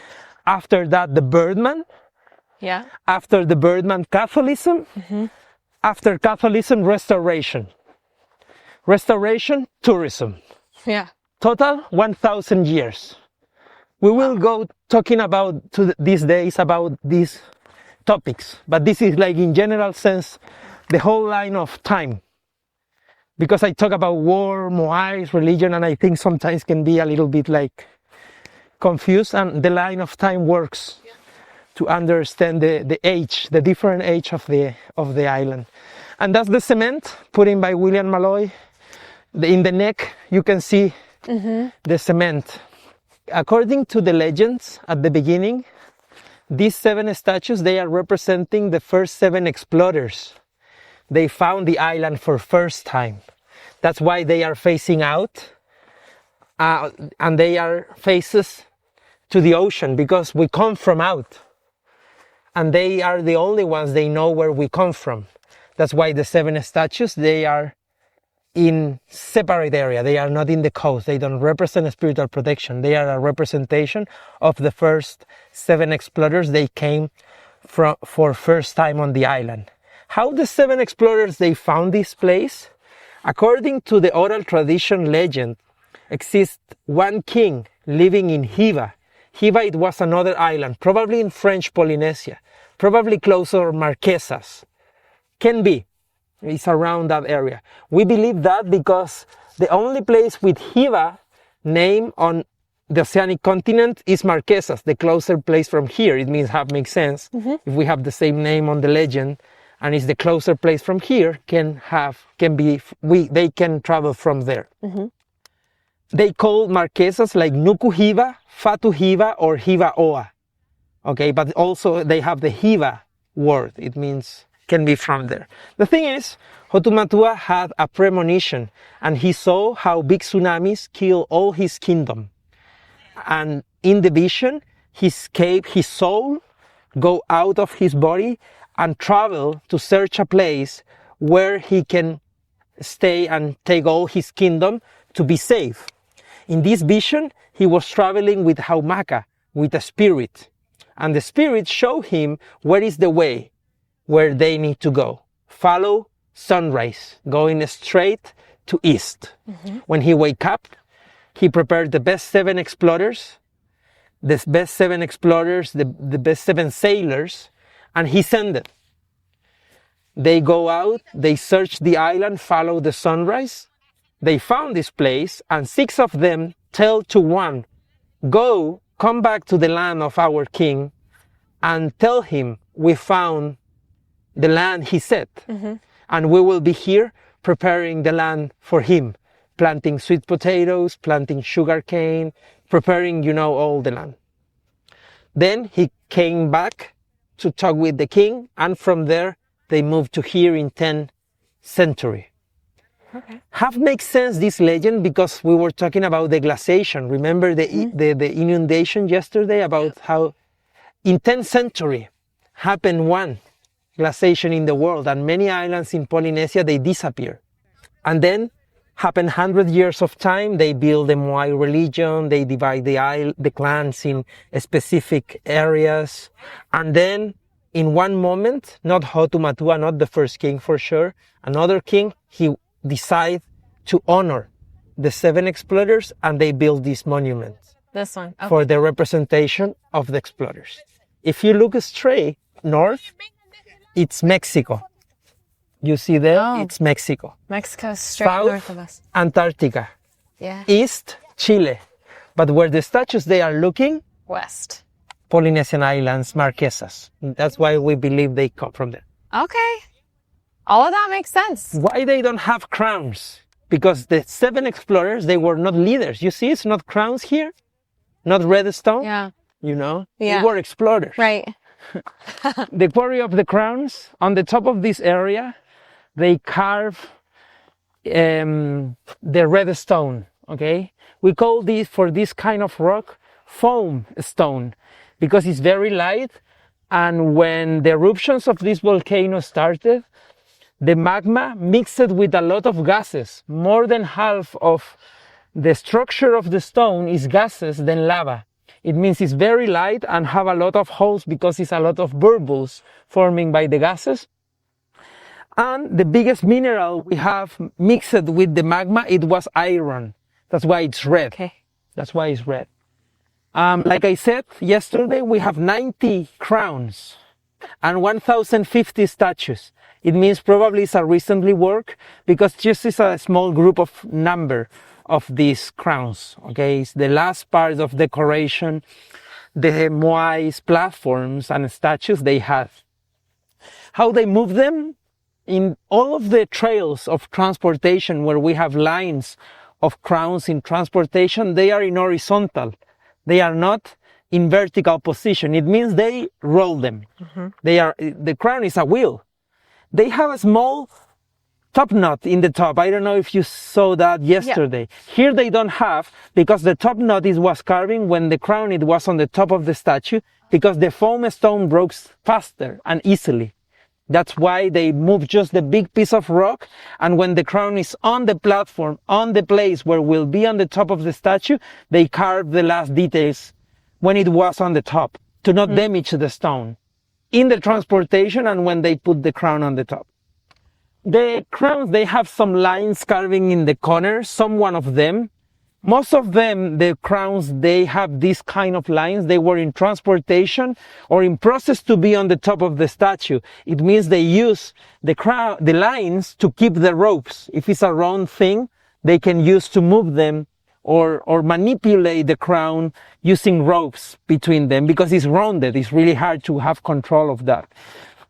After that, the Birdman. Yeah. After the Birdman, Catholicism. Mm-hmm. After Catholicism, Restoration. Restoration, tourism. Yeah. Total, 1,000 years. We will go talking about these days about these topics, but this is like in general sense, the whole line of time. Because I talk about war, Moais, religion, and I think sometimes can be a little bit like confused, and the line of time works to understand the age, the different age of the island. And that's the cement put in by William Malloy. In the neck, you can see the cement. According to the legends at the beginning, these 7 statues, they are representing the first 7 explorers. They found the island for first time. That's why they are facing out, and they are faces to the ocean, because we come from out. And they are the only ones, they know where we come from. That's why the 7 statues, they are in separate area. They are not in the coast. They don't represent a spiritual protection. They are a representation of the first 7 explorers. They came for first time on the island. How the 7 explorers, they found this place? According to the oral tradition legend, exists one king living in Hiva. Hiva, it was another island, probably in French Polynesia, probably closer Marquesas. Can be. It's around that area. We believe that because the only place with Hiva name on the oceanic continent is Marquesas, the closer place from here. It means makes sense. If we have the same name on the legend, and it's the closer place from here, they can travel from there. They call Marquesas like Nuku Hiva, Fatu Hiva, or Hiva Oa. Okay, but also they have the Hiva word. It means can be from there. The thing is, Hotumatua had a premonition, and he saw how big tsunamis kill all his kingdom. And in the vision, his soul go out of his body and travel to search a place where he can stay and take all his kingdom to be safe. In this vision, he was traveling with Haumaka, with a spirit. And the spirit showed him where is the way, where they need to go. Follow sunrise, going straight to east. When he wake up, he prepared the best 7 explorers, the best 7 sailors, and he sent them. They go out, they search the island, follow the sunrise. They found this place, and 6 of them tell to one, come back to the land of our king and tell him we found the land he said. And we will be here preparing the land for him, planting sweet potatoes, planting sugar cane, preparing, all the land. Then he came back to talk with the king, and from there they moved to here in 10th century. Okay. Have makes sense this legend because we were talking about the glaciation. Remember the inundation yesterday, about how in 10th century happened one glaciation in the world, and many islands in Polynesia, they disappear. And then happened 100 years of time. They build the Moais religion. They divide the clans in specific areas. And then in one moment, not Hotumatua, not the first king for sure, another king, he decided to honor the 7 explorers, and they built this monument. This one. Okay. For the representation of the explorers. If you look straight north, it's Mexico. You see there, it's Mexico. Mexico's straight South, north of us. Antarctica. Yeah. East, Chile. But where the statues, they are looking? West. Polynesian Islands, Marquesas. That's why we believe they come from there. Okay. All of that makes sense. Why they don't have crowns? Because the 7 explorers, they were not leaders. You see, it's not crowns here. Not red stone. Yeah. Yeah. They were explorers. Right. The quarry of the crowns, on the top of this area, they carve the red stone, okay? We call this, for this kind of rock, foam stone, because it's very light, and when the eruptions of this volcano started, the magma mixed with a lot of gases. More than half of the structure of the stone is gases than lava. It means it's very light and have a lot of holes because it's a lot of bubbles forming by the gases. And the biggest mineral we have mixed with the magma, it was iron. That's why it's red. Okay. That's why it's red. Like I said yesterday, we have 90 crowns and 1,050 statues. It means probably it's a recently work because just is a small group of number of these crowns. Okay, it's the last part of decoration, the Moais platforms and statues they have. How they move them? In all of the trails of transportation where we have lines of crowns in transportation, they are in horizontal. They are not in vertical position. It means they roll them. The crown is a wheel. They have a small top knot in the top. I don't know if you saw that yesterday. Yeah. Here they don't have, because the top knot was carving when the crown it was on the top of the statue, because the foam stone broke faster and easily. That's why they move just the big piece of rock, and when the crown is on the platform, on the place where will be on the top of the statue, they carve the last details when it was on the top, to not damage the stone in the transportation and when they put the crown on the top. The crowns, they have some lines carving in the corners, some one of them. Most of them, the crowns, they have this kind of lines. They were in transportation or in process to be on the top of the statue. It means they use the lines to keep the ropes. If it's a round thing, they can use to move them or manipulate the crown using ropes between them because it's rounded. It's really hard to have control of that.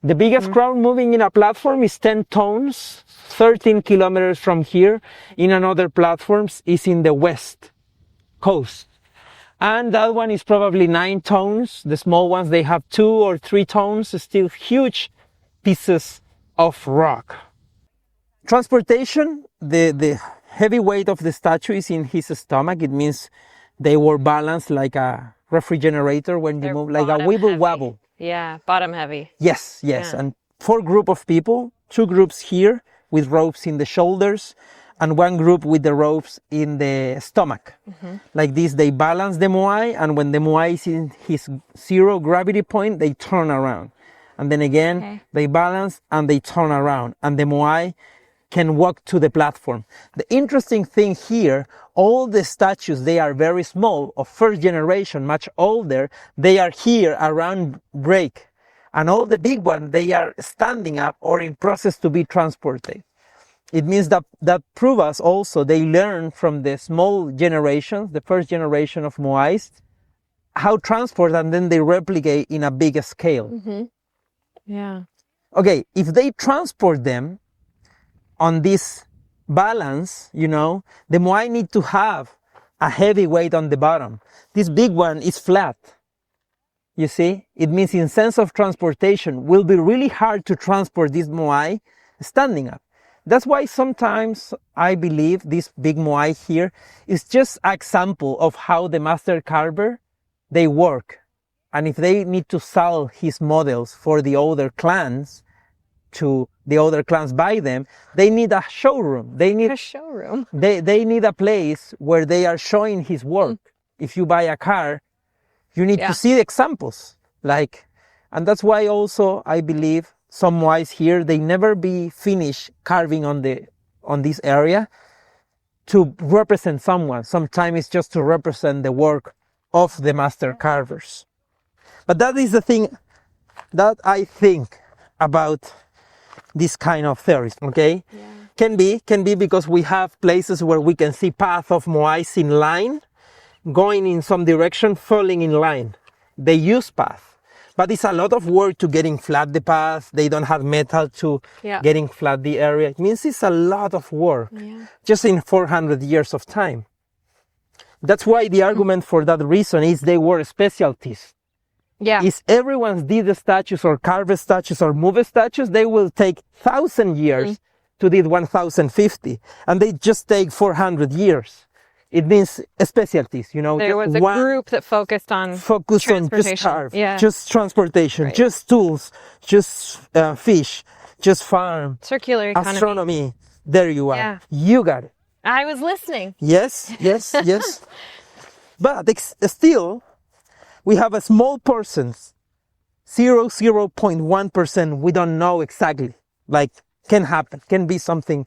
The biggest crown moving in a platform is 10 tons, 13 kilometers from here. In another platforms is in the west coast. And that one is probably 9 tons. The small ones, they have 2 or 3 tons, still huge pieces of rock. Transportation, the heavy weight of the statue is in his stomach. It means they were balanced like a refrigerator when you move, like a wibble wobble. Yeah, bottom heavy. Yes. Yeah. And 4 groups of people, 2 groups here with ropes in the shoulders and 1 group with the ropes in the stomach. Like this, they balance the Moai, and when the Moai is in his 0 gravity point, they turn around. And then again, they balance and they turn around. And the Moai can walk to the platform. The interesting thing here, all the statues, they are very small, of first generation, much older. They are here around break. And all the big ones, they are standing up or in process to be transported. It means that proves us also they learn from the small generations, the first generation of Moais, how transport, and then they replicate in a bigger scale. Yeah. Okay, if they transport them on this balance, the Moai need to have a heavy weight on the bottom. This big one is flat. You see, it means in sense of transportation, will be really hard to transport this Moai standing up. That's why sometimes I believe this big Moai here is just an example of how the master carver, they work. And if they need to sell his models for the other clans, to the other clans buy them, they need a showroom. They need a showroom. They need a place where they are showing his work. If you buy a car, you need to see the examples. And that's why also I believe some Moais here, they never be finished carving on this area to represent someone. Sometimes it's just to represent the work of the master carvers. But that is the thing that I think about this kind of theories, okay? Yeah. Can be because we have places where we can see path of Moais in line, going in some direction, falling in line. They use path. But it's a lot of work to getting flat the path. They don't have metal to getting flat the area. It means it's a lot of work, just in 400 years of time. That's why the argument for that reason is they were specialties. Yeah. If everyone did the statues or carve statues or move statues, they will take 1,000 years to do 1,050. And they just take 400 years. It means specialties, There was a group that focused on just carve, just transportation, just tools, just fish, just farm. Circular economy. Astronomy. There you are. Yeah. You got it. I was listening. Yes. But still, we have a small portion, 0.1%, we don't know exactly. Can happen, can be something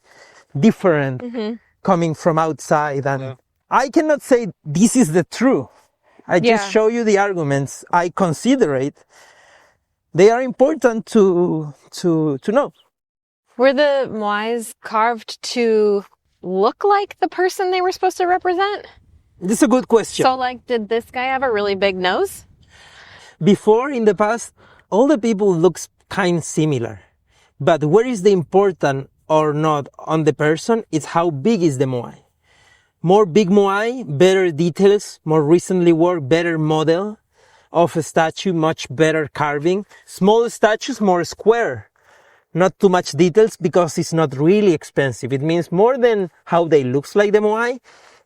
different coming from outside. And I cannot say this is the truth. I just show you the arguments. I consider it. They are important to know. Were the Moais carved to look like the person they were supposed to represent? This is a good question. So, like, did this guy have a really big nose? Before, in the past, all the people looks kind similar. But where is the important or not on the person? It's how big is the Moai. More big Moai, better details, more recently worked, better model of a statue, much better carving. Small statues, more square. Not too much details because it's not really expensive. It means more than how they looks like the Moai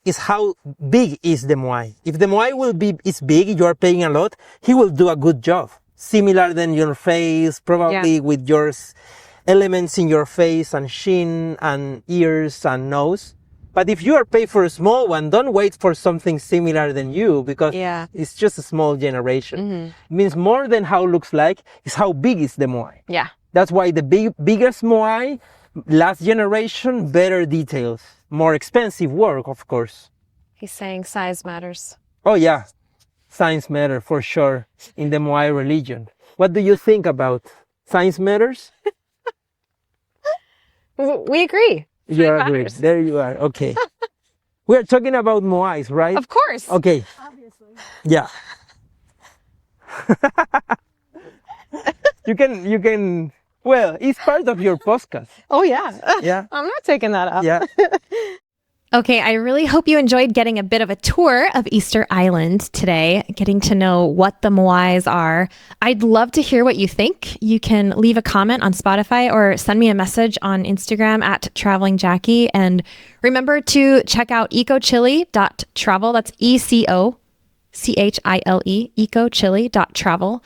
is how big is the Moai. If the Moai is big, you are paying a lot, he will do a good job. Similar than your face, probably with your elements in your face and chin and ears and nose. But if you are paid for a small one, don't wait for something similar than you because it's just a small generation. Mm-hmm. It means more than how it looks like is how big is the Moai. Yeah. That's why the biggest Moai, last generation, better details. More expensive work, of course. He's saying size matters. Oh, yeah. Size matter for sure in the Moai religion. What do you think about size matters? We agree. You agree. There you are. Okay. We're talking about Moais, right? Of course. Okay. Obviously. Yeah. You can. Well, it's part of your podcast. Oh, yeah. Yeah. I'm not taking that up. Yeah. Okay, I really hope you enjoyed getting a bit of a tour of Easter Island today, getting to know what the Moais are. I'd love to hear what you think. You can leave a comment on Spotify or send me a message on Instagram at Traveling Jackie. And remember to check out ecochile.travel. That's ECOCHILE, ecochile.travel.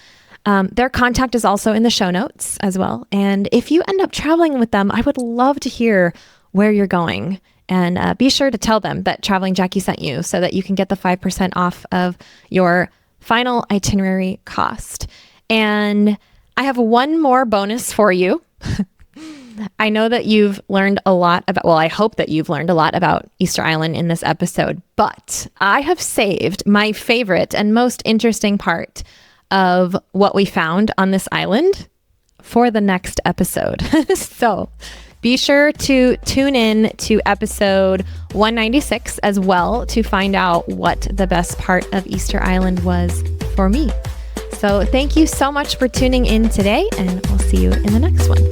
Their contact is also in the show notes as well. And if you end up traveling with them, I would love to hear where you're going. And be sure to tell them that Traveling Jackie sent you so that you can get the 5% off of your final itinerary cost. And I have one more bonus for you. I know that you've learned a lot about, well, I hope that you've learned a lot about Easter Island in this episode, but I have saved my favorite and most interesting part of what we found on this island for the next episode. So be sure to tune in to episode 196 as well to find out what the best part of Easter Island was for me. So thank you so much for tuning in today, and we'll see you in the next one.